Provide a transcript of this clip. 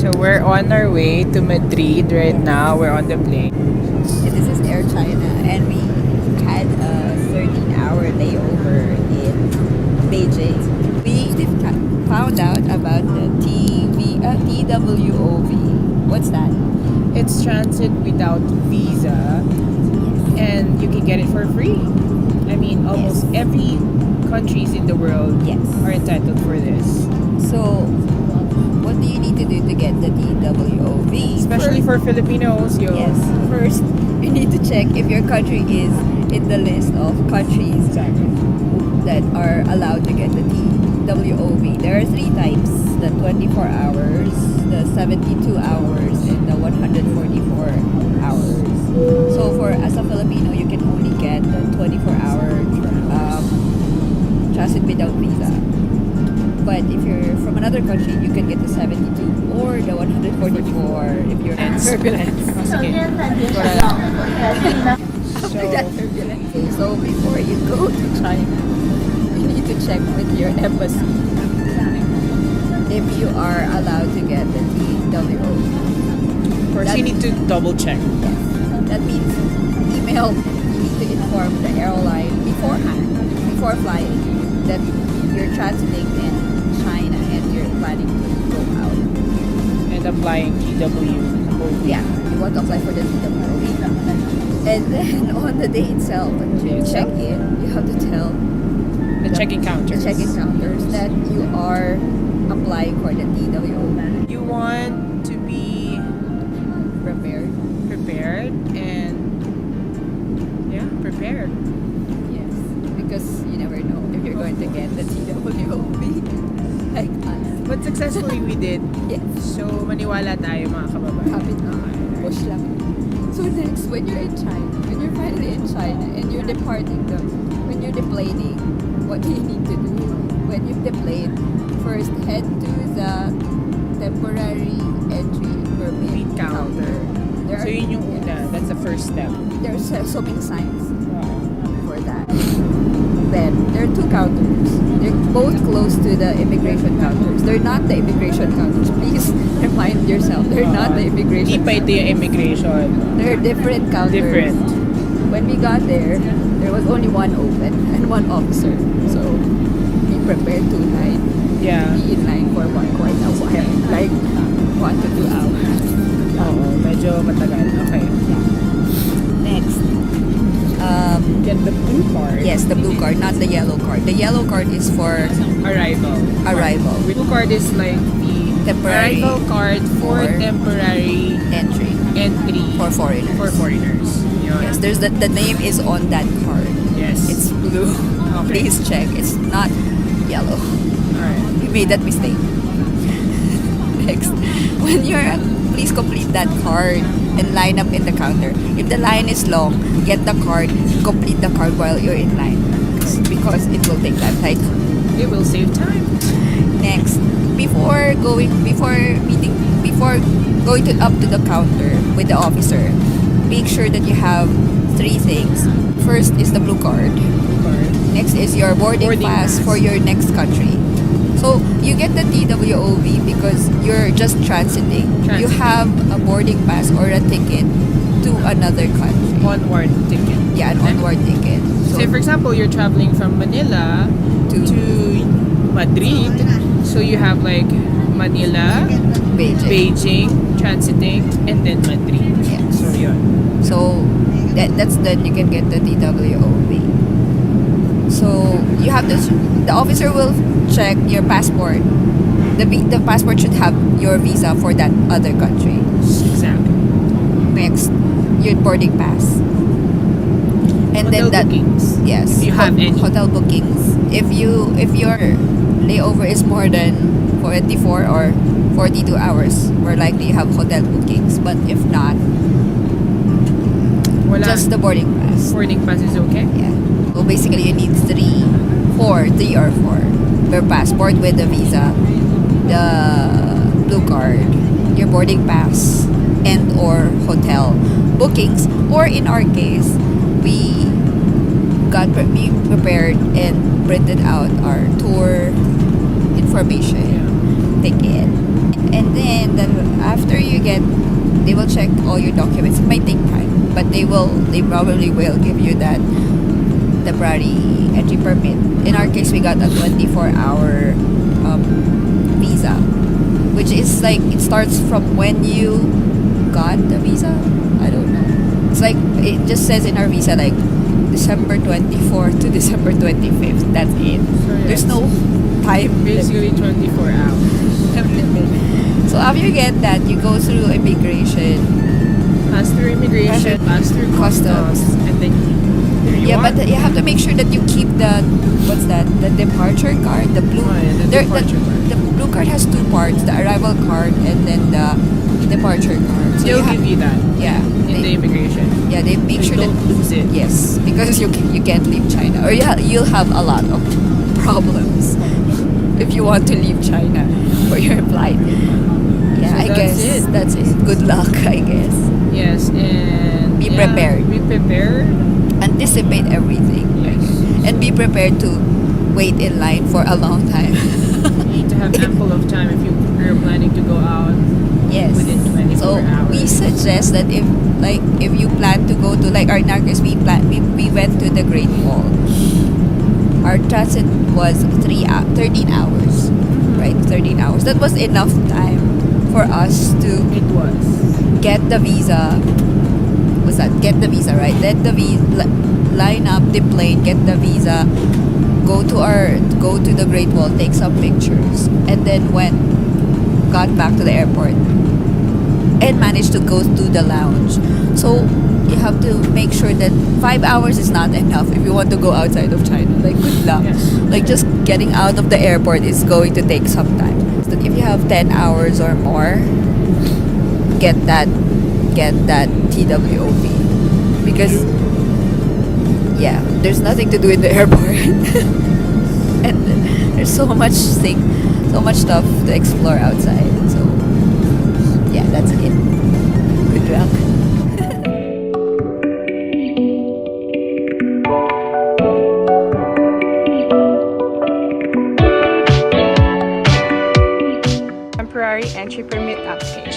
So we're on our way to Madrid right now. We're on the plane. This is Air China, and we had a 13-hour layover in Beijing. We found out about the TWOV. What's that? It's transit without visa, and you can get it for free. I mean, almost every countries in the world Yes. are entitled for this. So, what do you need to do to get the TWOV? Especially for Filipinos, yo. Yes. First, you need to check if your country is in the list of countries Exactly. that are allowed to get the TWOV. There are three types: the 24 hours, the 72 hours, and the 144 hours. So for as a Filipino, you can only get the 24-hour transit without visa. But if you're from another country, you can get the 72 or the 144 if you're in turbulence. After that turbulence. So before you go to China, you need to check with your embassy if you are allowed to get the TWOV. First, you need to double check. Yes. That means email, you need to inform the airline beforehand, before flying, that you're transiting in China and you're planning to go out. And applying TWOV. Yeah, you want to apply for the TWOV. And then on the day itself, when you check in, you have to tell The check-in the counters. check-in counters that you are applying for the TWOV. You want to be Prepared. and prepared. Yes, because you never know if you're going to get the TWOV like us. But successfully we did. Yes, So maniwala tayo mga kababayan. kapit na. Push lang. So next, when you're in China, when you're finally in China and you're departing when you're deplaning, what do you need to do? When you deplane, first head to the temporary entry permit Counter. There So yun yung una. That's the first step. There's so many signs for that. Then there are two counters. They're both close to the immigration counters. They're not the immigration counters. Please remind yourself, they're not the immigration. Di pa ito yung immigration. They're different counters. Different. When we got there was only one open and one officer. So we prepared to Yeah. be in line for quite a while, like 1 to 2 hours. Oo. Medyo matagal. Okay. Next. Get the blue card. Yes, the blue card, not the yellow card. The yellow card is for Arrival. arrival. Blue card is like the Temporary arrival card for for temporary entry entry for foreigners. for foreigners. Yun. Yes, there's the name is on that card. Yes. It's blue. Okay. Please check. It's not yellow. Alright. You made that mistake. Next, when please complete that card and line up in the counter. If the line is long, get the card, complete the card while you're in line because it will take time. Like It will save time. next, before going to up to the counter with the officer, make sure that you have three things. First is the blue card. Blue card. Next is your boarding pass for your next country. So you get the TWOV because you're just transiting. You have a boarding pass or a ticket to another country. Onward ticket. Yeah, an onward ticket. So Say for example, you're traveling from Manila to Madrid. So you have like Manila, Beijing, transiting, and then Madrid. Yes. So yun. So that's then you can get the TWOV. So you have this. The officer will check your passport. The passport should have your visa for that other country. Exactly. Next, your boarding pass. And Hotel then that bookings. yes, If you have any. hotel bookings. If your layover is more than 44 or 42 hours, more likely you have hotel bookings. But if not, Wala. just the boarding pass. Boarding pass is okay. Yeah. So basically, you need three or four. Your passport with the visa, the blue card, your boarding pass, and or hotel bookings. Or in our case, we prepared and printed out our tour information ticket And then after you get, they will check all your documents. It might take time, but they probably will give you that temporary entry permit. In our case, we got a 24-hour visa, which is like, it starts from when you got the visa. I don't know. It's like, it just says in our visa like December 24th to December 25th. That's it. So There's no time. basically 24 hours. limit. So after you get that, you go through immigration. Pass through immigration, pass through customs, and then there you Yeah, are. but you have to make sure that you keep the, what's that? The departure card, the blue. Oh, yeah, the departure card. The blue card has two parts: the arrival card and then the departure card. So They'll you have, give you that yeah, in the immigration. yeah, they make So sure that don't lose it. yes, because you can't leave China, or you'll have a lot of problems if you want to leave China for your flight. Yeah, So I that's guess it. that's it. Good luck, I guess. Yes, and Be prepared. Be prepared. Anticipate everything. Yes. And be prepared to wait in line for a long time. You need to have ample of time if you're planning to go out Yes. within 24 So hours. we suggest that if you plan to go to, like our Narcos, we went to the Great Wall. Our transit was 13 hours, right? 13 hours. That was enough time for us to It was. get the visa. What's that? Get the visa, right? Then line up the plane, get the visa, go to the Great Wall, take some pictures, and then got back to the airport and managed to go to the lounge. So you have to make sure that 5 hours is not enough if you want to go outside of China. Like, good luck. Yes. Like, just getting out of the airport is going to take some time. So if you have 10 hours or more, get that TWOP, because yeah, there's nothing to do in the airport. And there's so much stuff to explore outside. So yeah, that's it. Good luck. Temporary entry permit application.